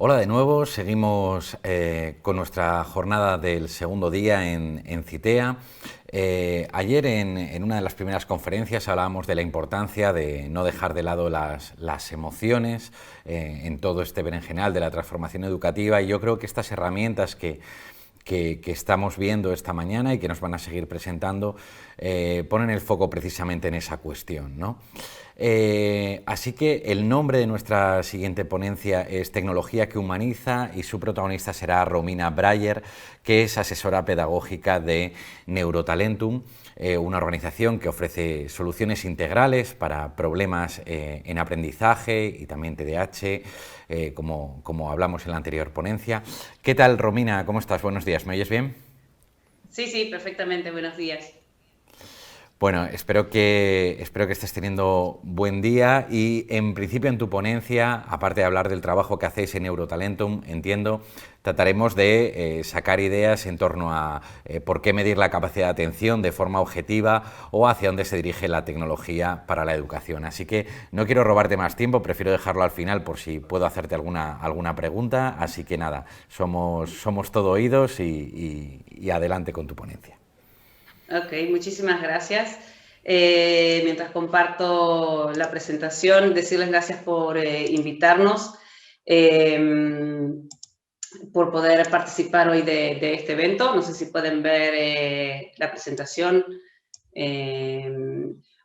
Hola de nuevo, seguimos con nuestra jornada del segundo día en CITEA. Ayer en una de las primeras conferencias hablábamos de la importancia de no dejar de lado las emociones en todo este berenjenal de la transformación educativa, y yo creo que estas herramientas que estamos viendo esta mañana y que nos van a seguir presentando ponen el foco precisamente en esa cuestión, ¿no? Así que el nombre de nuestra siguiente ponencia es Tecnología que humaniza, y su protagonista será Romina Breyer, que es asesora pedagógica de Neurotalentum, una organización que ofrece soluciones integrales para problemas en aprendizaje y también TDAH, como hablamos en la anterior ponencia. ¿Qué tal, Romina? ¿Cómo estás? Buenos días. ¿Me oyes bien? Sí, sí, perfectamente. Buenos días. Bueno, espero que estés teniendo buen día, y en principio en tu ponencia, aparte de hablar del trabajo que hacéis en Neurotalentum, entiendo, trataremos de sacar ideas en torno a por qué medir la capacidad de atención de forma objetiva o hacia dónde se dirige la tecnología para la educación. Así que no quiero robarte más tiempo, prefiero dejarlo al final por si puedo hacerte alguna pregunta. Así que nada, somos todo oídos y adelante con tu ponencia. Ok, muchísimas gracias. Mientras comparto la presentación, decirles gracias por invitarnos, eh, por poder participar hoy de este evento. No sé si pueden ver la presentación. Eh,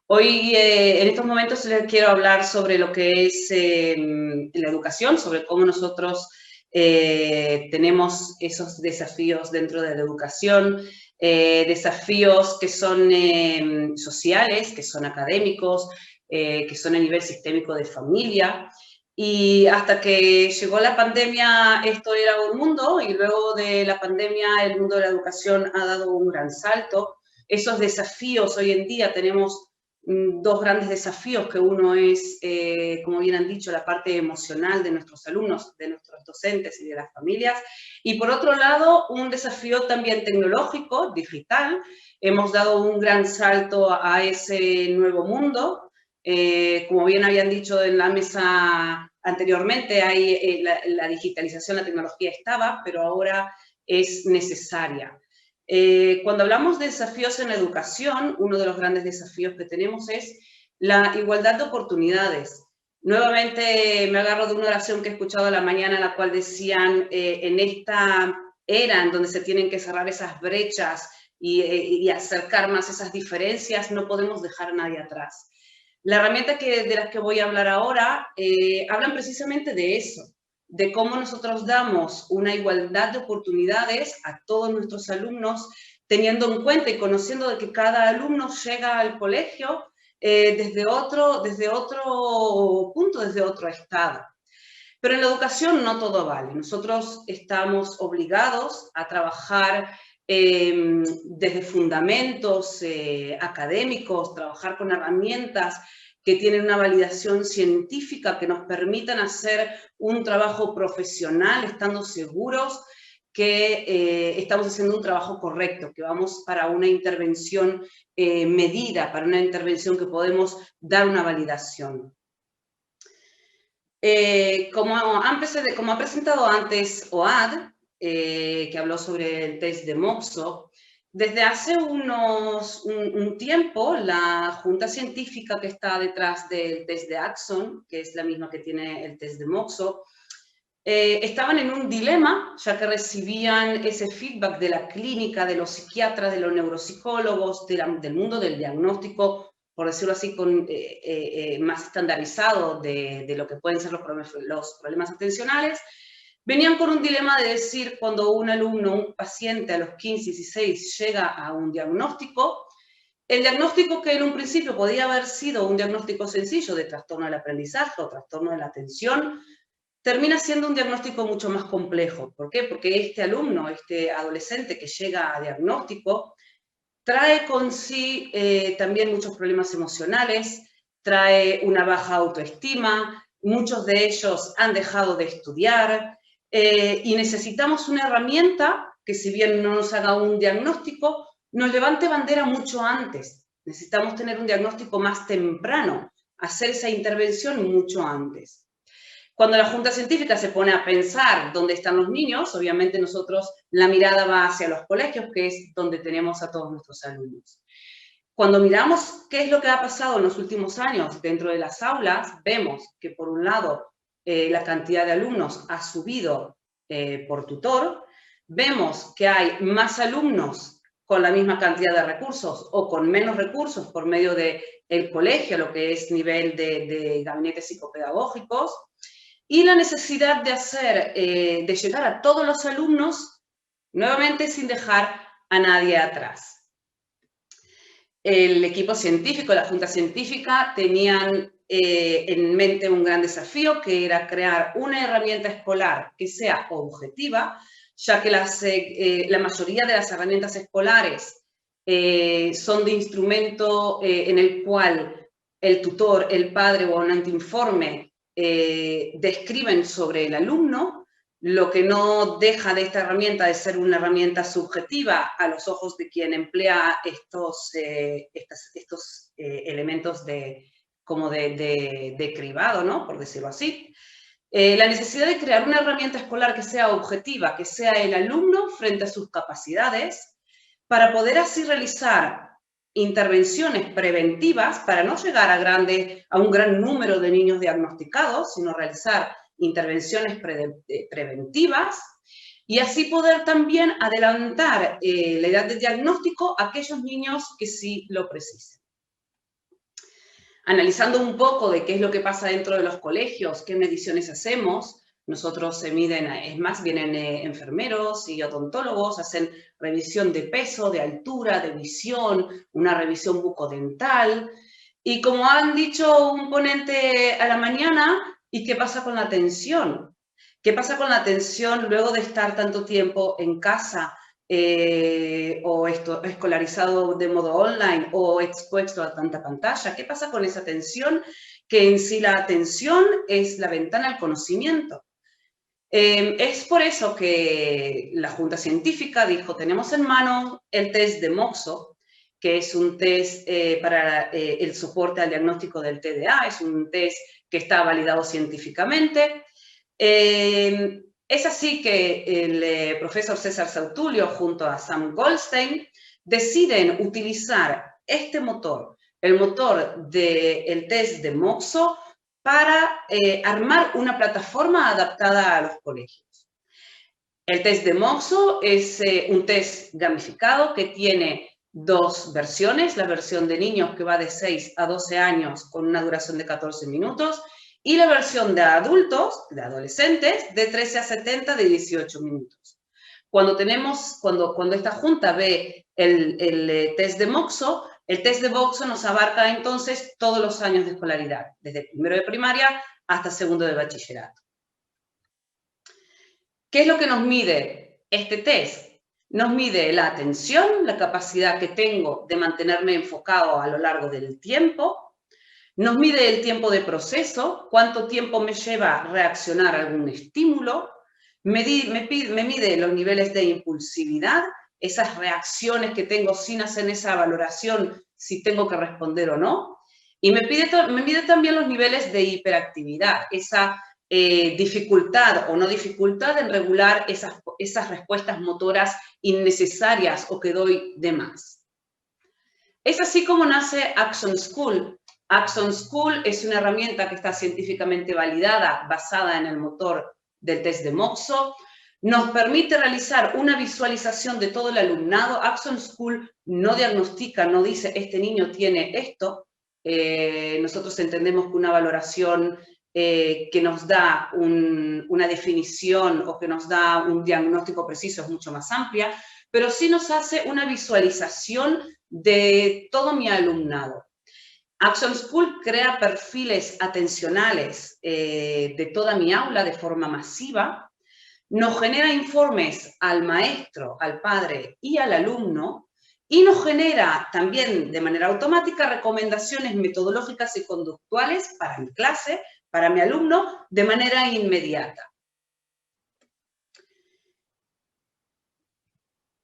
Hoy, en estos momentos, les quiero hablar sobre lo que es la educación, sobre cómo nosotros tenemos esos desafíos dentro de la educación, desafíos que son sociales, que son académicos, que son a nivel sistémico de familia. Y hasta que llegó la pandemia, esto era un mundo, y luego de la pandemia el mundo de la educación ha dado un gran salto. Esos desafíos, hoy en día tenemos dos grandes desafíos, que uno es, como bien han dicho, la parte emocional de nuestros alumnos, de nuestros docentes y de las familias, y por otro lado, un desafío también tecnológico, digital. Hemos dado un gran salto a ese nuevo mundo. Como bien habían dicho en la mesa anteriormente, la digitalización, la tecnología estaba, pero ahora es necesaria. Cuando hablamos de desafíos en la educación, uno de los grandes desafíos que tenemos es la igualdad de oportunidades. Nuevamente me agarro de una oración que he escuchado a la mañana, en la cual decían, en esta era en donde se tienen que cerrar esas brechas y acercar más esas diferencias, no podemos dejar a nadie atrás. La herramienta de las que voy a hablar ahora hablan precisamente de eso, de cómo nosotros damos una igualdad de oportunidades a todos nuestros alumnos, teniendo en cuenta y conociendo de que cada alumno llega al colegio desde otro punto, desde otro estado. Pero en la educación no todo vale. Nosotros estamos obligados a trabajar desde fundamentos académicos, trabajar con herramientas que tienen una validación científica, que nos permitan hacer un trabajo profesional, estando seguros que estamos haciendo un trabajo correcto, que vamos para una intervención medida, para una intervención que podemos dar una validación. Como ha presentado antes OAD, que habló sobre el test de Moxo, desde hace un tiempo, la junta científica que está detrás del test de Axon, que es la misma que tiene el test de Moxo, estaban en un dilema, ya que recibían ese feedback de la clínica, de los psiquiatras, de los neuropsicólogos, del mundo del diagnóstico, por decirlo así, más estandarizado de lo que pueden ser los problemas atencionales. Venían con un dilema de decir, cuando un alumno, un paciente a los 15, 16 llega a un diagnóstico, el diagnóstico, que en un principio podía haber sido un diagnóstico sencillo de trastorno del aprendizaje o trastorno de la atención, termina siendo un diagnóstico mucho más complejo. ¿Por qué? Porque este alumno, este adolescente que llega a diagnóstico, trae con sí también muchos problemas emocionales, trae una baja autoestima, muchos de ellos han dejado de estudiar, y necesitamos una herramienta que, si bien no nos haga un diagnóstico, nos levante bandera mucho antes. Necesitamos tener un diagnóstico más temprano, hacer esa intervención mucho antes. Cuando la Junta Científica se pone a pensar dónde están los niños, obviamente nosotros la mirada va hacia los colegios, que es donde tenemos a todos nuestros alumnos. Cuando miramos qué es lo que ha pasado en los últimos años dentro de las aulas, vemos que por un lado la cantidad de alumnos ha subido por tutor, vemos que hay más alumnos con la misma cantidad de recursos o con menos recursos por medio del colegio, lo que es nivel de gabinetes psicopedagógicos, y la necesidad de llegar a todos los alumnos, nuevamente sin dejar a nadie atrás. El equipo científico, la Junta Científica, tenían en mente un gran desafío, que era crear una herramienta escolar que sea objetiva, ya que la mayoría de las herramientas escolares son de instrumento en el cual el tutor, el padre o un antiinforme describen sobre el alumno, lo que no deja de esta herramienta de ser una herramienta subjetiva a los ojos de quien emplea estos elementos como de cribado, ¿no? Por decirlo así. La necesidad de crear una herramienta escolar que sea objetiva, que sea el alumno frente a sus capacidades, para poder así realizar intervenciones preventivas para no llegar a un gran número de niños diagnosticados, sino realizar intervenciones preventivas y así poder también adelantar la edad de diagnóstico a aquellos niños que sí lo precisen. Analizando un poco de qué es lo que pasa dentro de los colegios, qué mediciones hacemos, nosotros se miden, es más, vienen enfermeros y odontólogos, hacen revisión de peso, de altura, de visión, una revisión bucodental. Y como han dicho un ponente a la mañana, ¿y qué pasa con la atención? ¿Qué pasa con la atención luego de estar tanto tiempo en casa o escolarizado de modo online o expuesto a tanta pantalla? ¿Qué pasa con esa atención? Que en sí la atención es la ventana al conocimiento. Es por eso que la Junta Científica dijo, tenemos en mano el test de Moxo, que es un test para el soporte al diagnóstico del TDA, es un test que está validado científicamente. Es así que el profesor César Sautulio junto a Sam Goldstein deciden utilizar este motor, el motor del test de Moxo, para armar una plataforma adaptada a los colegios. El test de Moxo es un test gamificado que tiene dos versiones, la versión de niños que va de 6 a 12 años con una duración de 14 minutos y la versión de adultos, de adolescentes, de 13 a 70 de 18 minutos. Cuando esta junta ve el test de Moxo, el test de Moxo nos abarca entonces todos los años de escolaridad, desde primero de primaria hasta segundo de bachillerato. ¿Qué es lo que nos mide este test? Nos mide la atención, la capacidad que tengo de mantenerme enfocado a lo largo del tiempo. Nos mide el tiempo de proceso, cuánto tiempo me lleva reaccionar a algún estímulo. Me mide los niveles de impulsividad, esas reacciones que tengo sin hacer esa valoración si tengo que responder o no. Y me mide también los niveles de hiperactividad, esa dificultad o no dificultad en regular esas respuestas motoras innecesarias o que doy de más. Es así como nace Action School. Action School es una herramienta que está científicamente validada, basada en el motor del test de Moxo. Nos permite realizar una visualización de todo el alumnado. Action School no diagnostica, no dice, este niño tiene esto. Nosotros entendemos que una valoración que nos da una definición o que nos da un diagnóstico preciso es mucho más amplia, pero sí nos hace una visualización de todo mi alumnado. Action School crea perfiles atencionales de toda mi aula de forma masiva, nos genera informes al maestro, al padre y al alumno, y nos genera también de manera automática recomendaciones metodológicas y conductuales para mi clase, para mi alumno, de manera inmediata.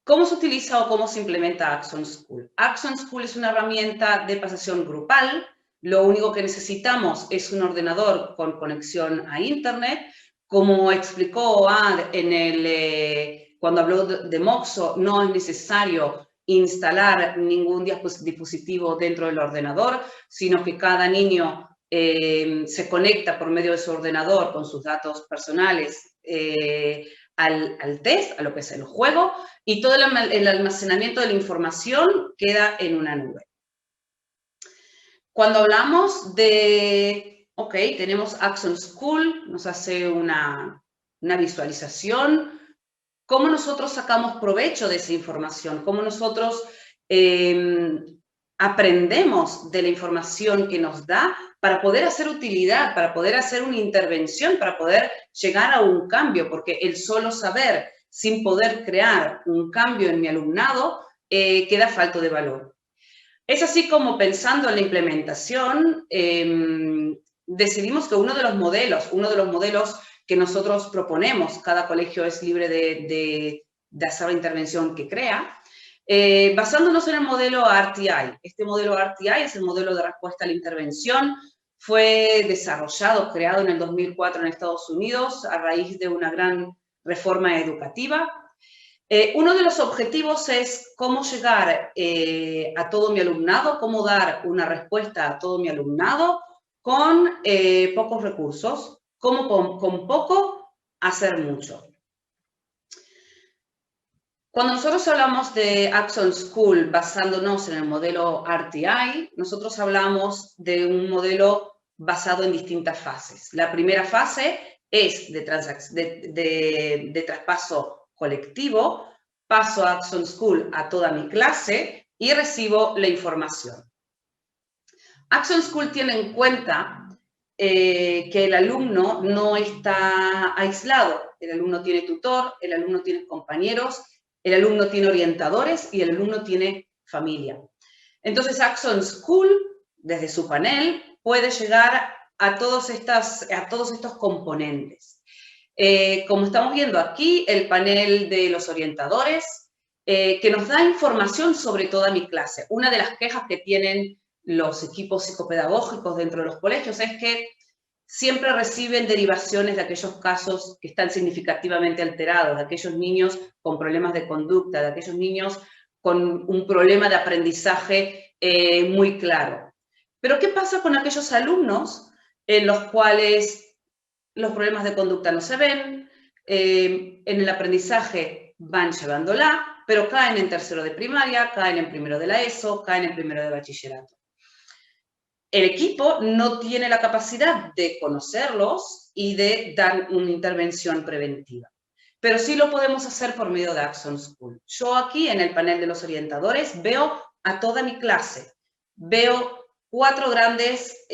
¿Cómo se utiliza o cómo se implementa Action School? Action School es una herramienta de pasación grupal. Lo único que necesitamos es un ordenador con conexión a Internet. Como explicó Oad cuando habló de Moxo, no es necesario instalar ningún dispositivo dentro del ordenador, sino que cada niño se conecta por medio de su ordenador con sus datos personales al test, a lo que es el juego, y todo el almacenamiento de la información queda en una nube. Cuando hablamos de, ok, tenemos Action School, nos hace una visualización, ¿cómo nosotros sacamos provecho de esa información? ¿Cómo nosotros aprendemos de la información que nos da para poder hacer utilidad, para poder hacer una intervención, para poder llegar a un cambio? Porque el solo saber sin poder crear un cambio en mi alumnado queda falto de valor. Es así como, pensando en la implementación, decidimos que uno de los modelos que nosotros proponemos, cada colegio es libre de hacer la intervención que crea, basándonos en el modelo RTI. Este modelo RTI es el modelo de respuesta a la intervención. Fue desarrollado, creado en el 2004 en Estados Unidos a raíz de una gran reforma educativa. Uno de los objetivos es cómo llegar a todo mi alumnado, cómo dar una respuesta a todo mi alumnado con pocos recursos, cómo con poco hacer mucho. Cuando nosotros hablamos de Action School basándonos en el modelo RTI, nosotros hablamos de un modelo basado en distintas fases. La primera fase es de traspaso colectivo, paso a Action School a toda mi clase y recibo la información. Action School tiene en cuenta que el alumno no está aislado. El alumno tiene tutor, el alumno tiene compañeros, el alumno tiene orientadores y el alumno tiene familia. Entonces, Action School, desde su panel, puede llegar a todos estos componentes. Como estamos viendo aquí, el panel de los orientadores, que nos da información sobre toda mi clase. Una de las quejas que tienen los equipos psicopedagógicos dentro de los colegios es que siempre reciben derivaciones de aquellos casos que están significativamente alterados, de aquellos niños con problemas de conducta, de aquellos niños con un problema de aprendizaje muy claro. Pero ¿qué pasa con aquellos alumnos en los cuales los problemas de conducta no se ven, en el aprendizaje van llevándola, pero caen en tercero de primaria, caen en primero de la ESO, caen en primero de bachillerato? El equipo no tiene la capacidad de conocerlos y de dar una intervención preventiva, pero sí lo podemos hacer por medio de Action School. Yo aquí en el panel de los orientadores veo a toda mi clase, veo 4 grandes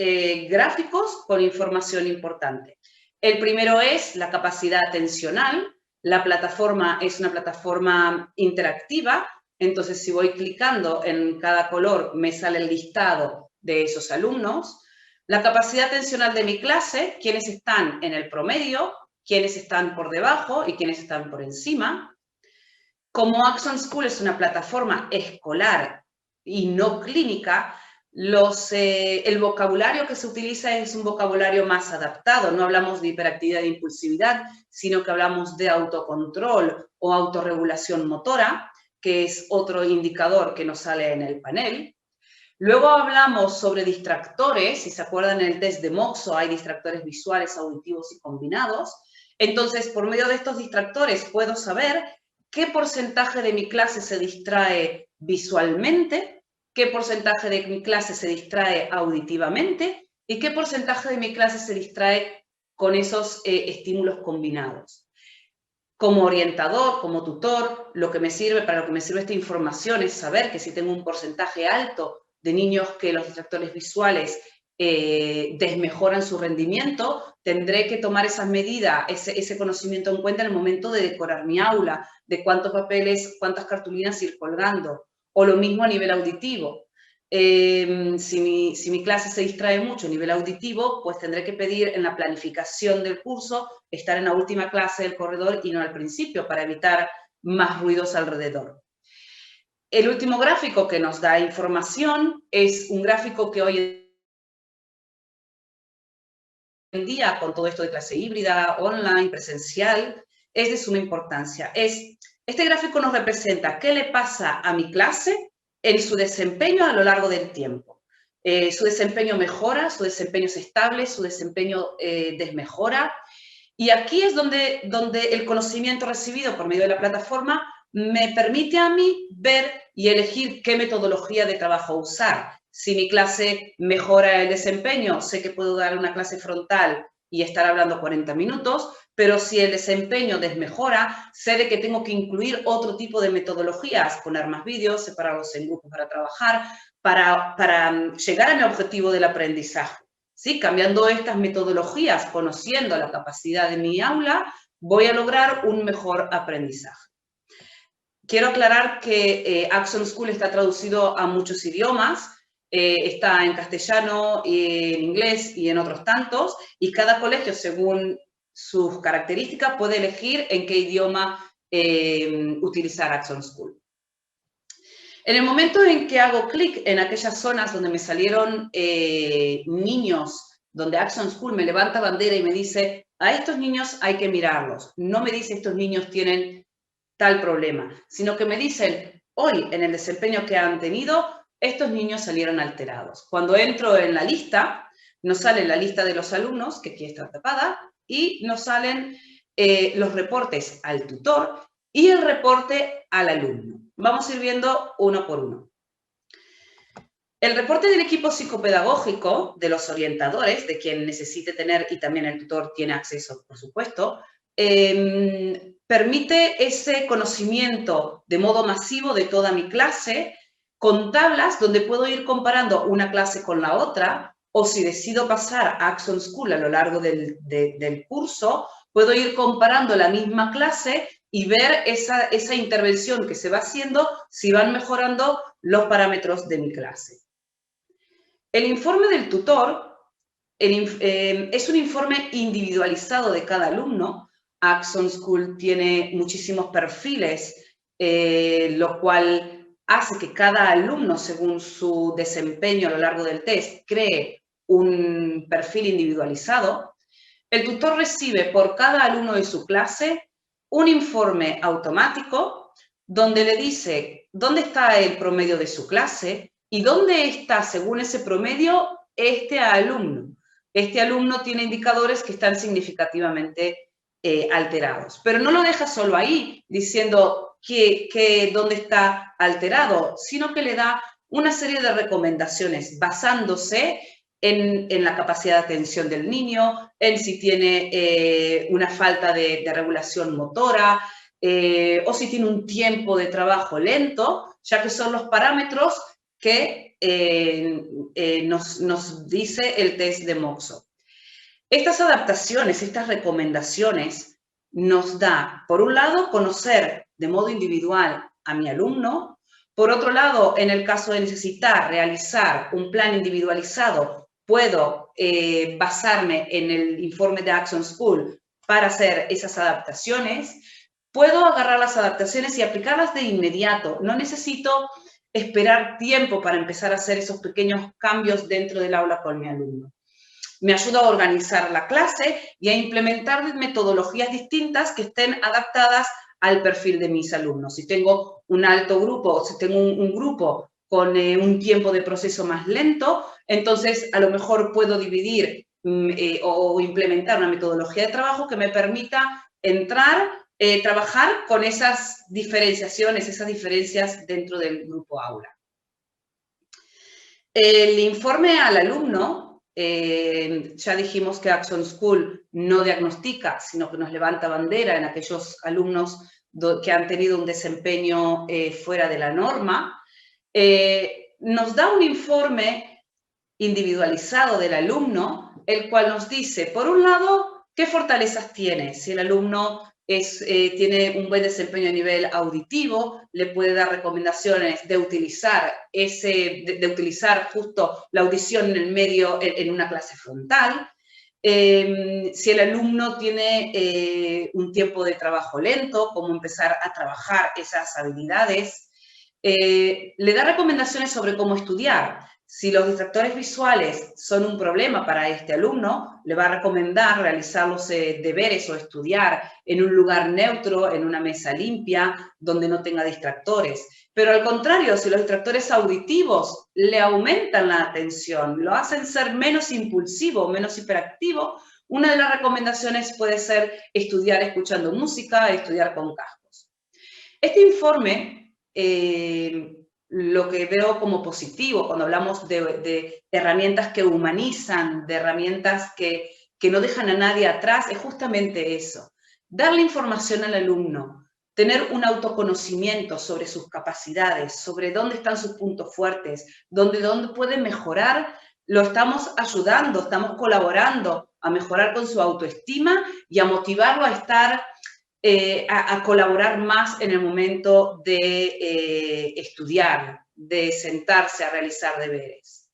gráficos con información importante. El primero es la capacidad atencional. La plataforma es una plataforma interactiva, entonces si voy clicando en cada color me sale el listado de esos alumnos. La capacidad atencional de mi clase, quienes están en el promedio, quienes están por debajo y quienes están por encima. Como Action School es una plataforma escolar y no clínica, el vocabulario que se utiliza es un vocabulario más adaptado. No hablamos de hiperactividad e impulsividad, sino que hablamos de autocontrol o autorregulación motora, que es otro indicador que nos sale en el panel. Luego hablamos sobre distractores. Si se acuerdan, en el test de Moxo hay distractores visuales, auditivos y combinados. Entonces, por medio de estos distractores puedo saber qué porcentaje de mi clase se distrae visualmente, qué porcentaje de mi clase se distrae auditivamente y qué porcentaje de mi clase se distrae con esos estímulos combinados. Como orientador, como tutor, para lo que me sirve esta información es saber que si tengo un porcentaje alto de niños que los distractores visuales desmejoran su rendimiento, tendré que tomar esas medidas, ese conocimiento en cuenta en el momento de decorar mi aula, de cuántos papeles, cuántas cartulinas ir colgando, o lo mismo a nivel auditivo. Si mi clase se distrae mucho a nivel auditivo, pues tendré que pedir en la planificación del curso estar en la última clase del corredor y no al principio, para evitar más ruidos alrededor. El último gráfico que nos da información es un gráfico que hoy en día, con todo esto de clase híbrida, online, presencial, es de suma importancia. Este gráfico nos representa qué le pasa a mi clase en su desempeño a lo largo del tiempo. Su desempeño mejora, su desempeño es estable, su desempeño desmejora. Y aquí es donde el conocimiento recibido por medio de la plataforma me permite a mí ver y elegir qué metodología de trabajo usar. Si mi clase mejora el desempeño, sé que puedo dar una clase frontal y estar hablando 40 minutos, pero si el desempeño desmejora, sé de que tengo que incluir otro tipo de metodologías, poner más vídeos, separarlos en grupos para trabajar, para llegar a mi objetivo del aprendizaje. ¿Sí? Cambiando estas metodologías, conociendo la capacidad de mi aula, voy a lograr un mejor aprendizaje. Quiero aclarar que Action School está traducido a muchos idiomas, está en castellano, en inglés y en otros tantos, y cada colegio, según sus características, puede elegir en qué idioma utilizar Action School. En el momento en que hago clic en aquellas zonas donde me salieron niños, donde Action School me levanta bandera y me dice, a estos niños hay que mirarlos. No me dice estos niños tienen tal problema, sino que me dicen, hoy en el desempeño que han tenido, estos niños salieron alterados. Cuando entro en la lista, nos sale la lista de los alumnos, que aquí está tapada, y nos salen los reportes al tutor y el reporte al alumno. Vamos a ir viendo uno por uno. El reporte del equipo psicopedagógico, de los orientadores, de quien necesite tener, y también el tutor tiene acceso, por supuesto, permite ese conocimiento de modo masivo de toda mi clase, con tablas donde puedo ir comparando una clase con la otra, o si decido pasar a Action School a lo largo del curso, puedo ir comparando la misma clase y ver esa intervención que se va haciendo, si van mejorando los parámetros de mi clase. El informe del tutor es un informe individualizado de cada alumno. Action School tiene muchísimos perfiles, lo cual hace que cada alumno, según su desempeño a lo largo del test, cree un perfil individualizado. El tutor recibe por cada alumno de su clase un informe automático donde le dice dónde está el promedio de su clase y dónde está, según ese promedio, este alumno. Este alumno tiene indicadores que están significativamente alterados. Pero no lo deja solo ahí, diciendo dónde está alterado, sino que le da una serie de recomendaciones basándose en la capacidad de atención del niño, en si tiene una falta de regulación motora, o si tiene un tiempo de trabajo lento, ya que son los parámetros que nos dice el test de Moxo. Estas adaptaciones, estas recomendaciones, nos da, por un lado, conocer de modo individual a mi alumno. Por otro lado, en el caso de necesitar realizar un plan individualizado, puedo basarme en el informe de Action School para hacer esas adaptaciones. Puedo agarrar las adaptaciones y aplicarlas de inmediato. No necesito esperar tiempo para empezar a hacer esos pequeños cambios dentro del aula con mi alumno. Me ayuda a organizar la clase y a implementar metodologías distintas que estén adaptadas al perfil de mis alumnos. Si tengo un alto grupo o si tengo un grupo con un tiempo de proceso más lento, entonces a lo mejor puedo dividir o implementar una metodología de trabajo que me permita trabajar con esas diferenciaciones, esas diferencias dentro del grupo aula. El informe al alumno, ya dijimos que Action School no diagnostica, sino que nos levanta bandera en aquellos alumnos que han tenido un desempeño fuera de la norma. Nos da un informe individualizado del alumno, el cual nos dice, por un lado, qué fortalezas tiene. Si el alumno tiene un buen desempeño a nivel auditivo, le puede dar recomendaciones de utilizar justo la audición en el medio en una clase frontal. Si el alumno tiene un tiempo de trabajo lento, cómo empezar a trabajar esas habilidades. Le da recomendaciones sobre cómo estudiar. Si los distractores visuales son un problema para este alumno, le va a recomendar realizar los deberes o estudiar en un lugar neutro, en una mesa limpia, donde no tenga distractores. Pero al contrario, si los distractores auditivos le aumentan la atención, lo hacen ser menos impulsivo, menos hiperactivo, una de las recomendaciones puede ser estudiar escuchando música, estudiar con cascos. Este informe, lo que veo como positivo cuando hablamos de herramientas que humanizan, de herramientas que no dejan a nadie atrás, es justamente eso. Darle información al alumno, tener un autoconocimiento sobre sus capacidades, sobre dónde están sus puntos fuertes, dónde puede mejorar, lo estamos ayudando, estamos colaborando a mejorar con su autoestima y a motivarlo a estar, a colaborar más en el momento de estudiar, de sentarse a realizar deberes.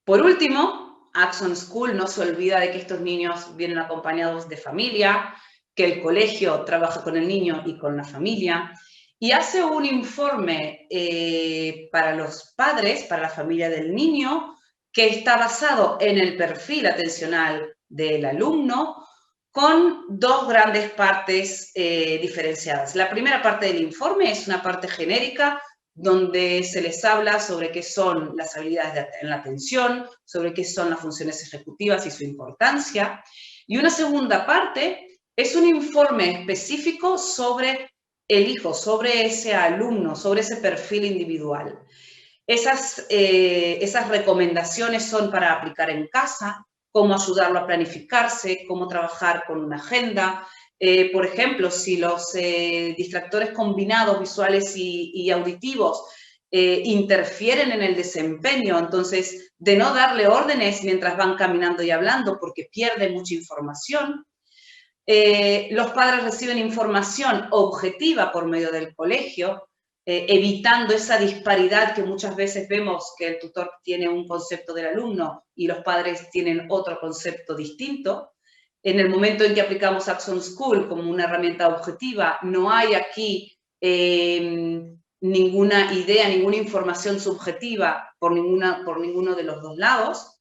Por último, Action School no se olvida de que estos niños vienen acompañados de familia, que el colegio trabaja con el niño y con la familia, y hace un informe para los padres, para la familia del niño, que está basado en el perfil atencional del alumno, con dos grandes partes diferenciadas. La primera parte del informe es una parte genérica, donde se les habla sobre qué son las habilidades en la atención, sobre qué son las funciones ejecutivas y su importancia. Y una segunda parte es un informe específico sobre el hijo, sobre ese alumno, sobre ese perfil individual. Esas recomendaciones son para aplicar en casa, cómo ayudarlo a planificarse, cómo trabajar con una agenda. Por ejemplo, si los distractores combinados visuales y auditivos interfieren en el desempeño, entonces de no darle órdenes mientras van caminando y hablando porque pierde mucha información. Los padres reciben información objetiva por medio del colegio, evitando esa disparidad que muchas veces vemos que el tutor tiene un concepto del alumno y los padres tienen otro concepto distinto. En el momento en que aplicamos Action School como una herramienta objetiva, no hay aquí ninguna idea, ninguna información subjetiva por ninguno de los dos lados.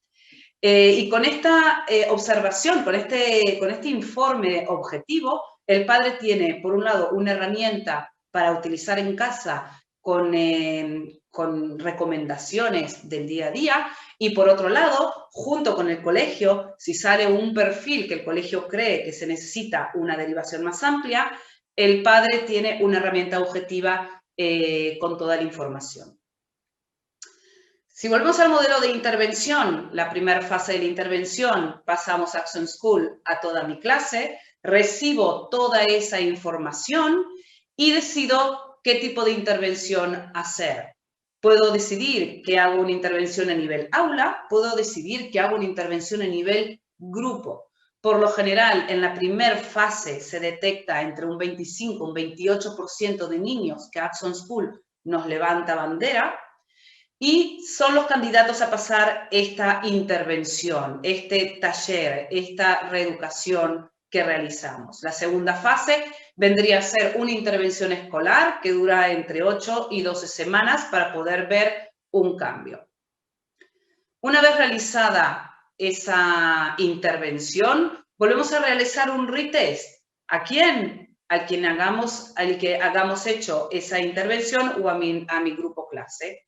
Y con esta observación, con este informe objetivo, el padre tiene, por un lado, una herramienta para utilizar en casa con recomendaciones del día a día, y por otro lado, junto con el colegio, si sale un perfil que el colegio cree que se necesita una derivación más amplia, el padre tiene una herramienta objetiva con toda la información. Si volvemos al modelo de intervención, la primera fase de la intervención, pasamos a Action School a toda mi clase, recibo toda esa información y decido qué tipo de intervención hacer. Puedo decidir que hago una intervención a nivel aula, puedo decidir que hago una intervención a nivel grupo. Por lo general, en la primera fase se detecta entre un 25 y un 28% de niños que Action School nos levanta bandera, y son los candidatos a pasar esta intervención, este taller, esta reeducación que realizamos. La segunda fase vendría a ser una intervención escolar que dura entre 8 y 12 semanas para poder ver un cambio. Una vez realizada esa intervención, volvemos a realizar un retest. ¿A quién? Al que hagamos hecho esa intervención o a mi grupo clase.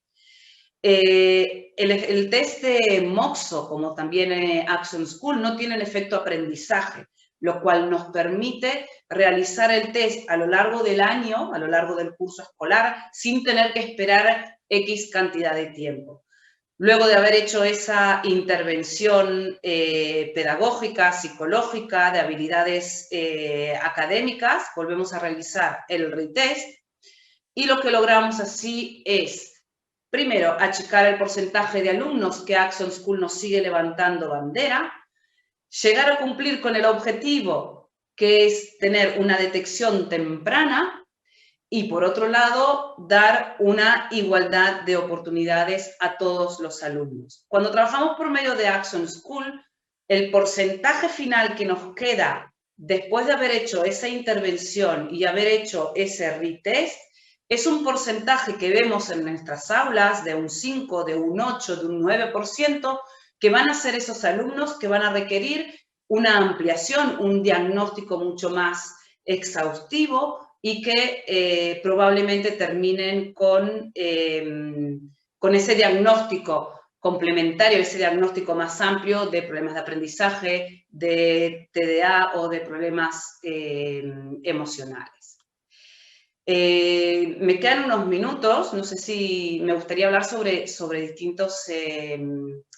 El test de Moxo, como también Action School, no tiene el efecto aprendizaje, lo cual nos permite realizar el test a lo largo del año, a lo largo del curso escolar, sin tener que esperar X cantidad de tiempo. Luego de haber hecho esa intervención pedagógica, psicológica, de habilidades académicas, volvemos a realizar el retest y lo que logramos así es, primero, achicar el porcentaje de alumnos que Action School nos sigue levantando bandera, llegar a cumplir con el objetivo, que es tener una detección temprana, y por otro lado, dar una igualdad de oportunidades a todos los alumnos. Cuando trabajamos por medio de Action School, el porcentaje final que nos queda después de haber hecho esa intervención y haber hecho ese retest, es un porcentaje que vemos en nuestras aulas de un 5, de un 8, de un 9%, que van a ser esos alumnos que van a requerir una ampliación, un diagnóstico mucho más exhaustivo y que probablemente terminen con ese diagnóstico complementario, ese diagnóstico más amplio de problemas de aprendizaje, de TDA o de problemas emocionales. Me quedan unos minutos, no sé si me gustaría hablar sobre distintas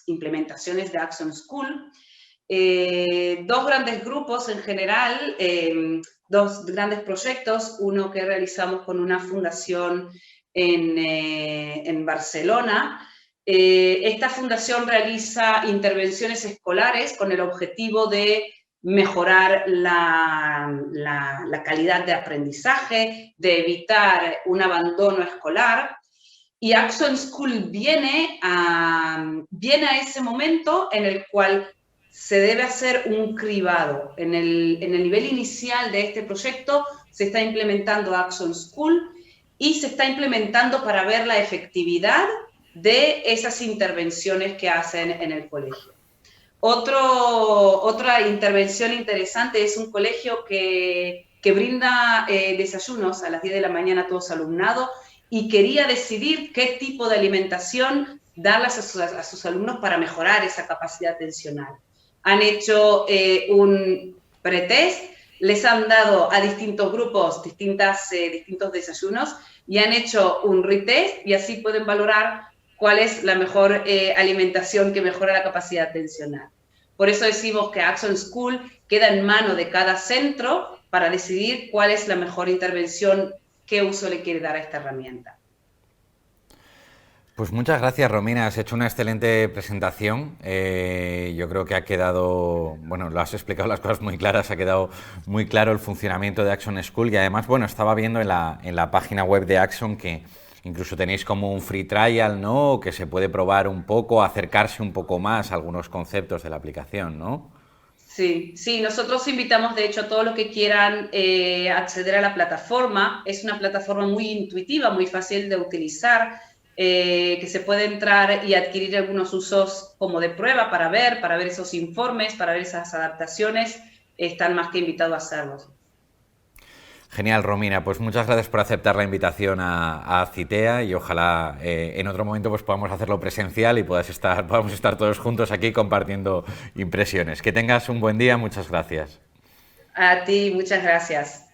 implementaciones de Action School. Dos grandes grupos en general, dos grandes proyectos, uno que realizamos con una fundación en Barcelona. Esta fundación realiza intervenciones escolares con el objetivo de mejorar la calidad de aprendizaje, de evitar un abandono escolar. Y Action School viene a ese momento en el cual se debe hacer un cribado. En el nivel inicial de este proyecto se está implementando Action School y se está implementando para ver la efectividad de esas intervenciones que hacen en el colegio. Otra intervención interesante es un colegio que brinda desayunos a las 10 de la mañana a todo su alumnado y quería decidir qué tipo de alimentación darles a sus alumnos para mejorar esa capacidad atencional. Han hecho un pretest, les han dado a distintos grupos distintos desayunos y han hecho un retest y así pueden valorar cuál es la mejor alimentación que mejora la capacidad atencional. Por eso decimos que Action School queda en mano de cada centro para decidir cuál es la mejor intervención, qué uso le quiere dar a esta herramienta. Pues muchas gracias, Romina. Has hecho una excelente presentación. Yo creo que ha quedado, bueno, lo has explicado las cosas muy claras, ha quedado muy claro el funcionamiento de Action School y además, bueno, estaba viendo en la página web de Action que incluso tenéis como un free trial, ¿no? Que se puede probar un poco, acercarse un poco más a algunos conceptos de la aplicación, ¿no? Sí, nosotros invitamos de hecho a todos los que quieran acceder a la plataforma. Es una plataforma muy intuitiva, muy fácil de utilizar, que se puede entrar y adquirir algunos usos como de prueba para ver esos informes, para ver esas adaptaciones. Están más que invitados a hacerlos. Genial, Romina. Pues muchas gracias por aceptar la invitación a Citea y ojalá en otro momento pues podamos hacerlo presencial y podamos estar todos juntos aquí compartiendo impresiones. Que tengas un buen día. Muchas gracias. A ti, muchas gracias.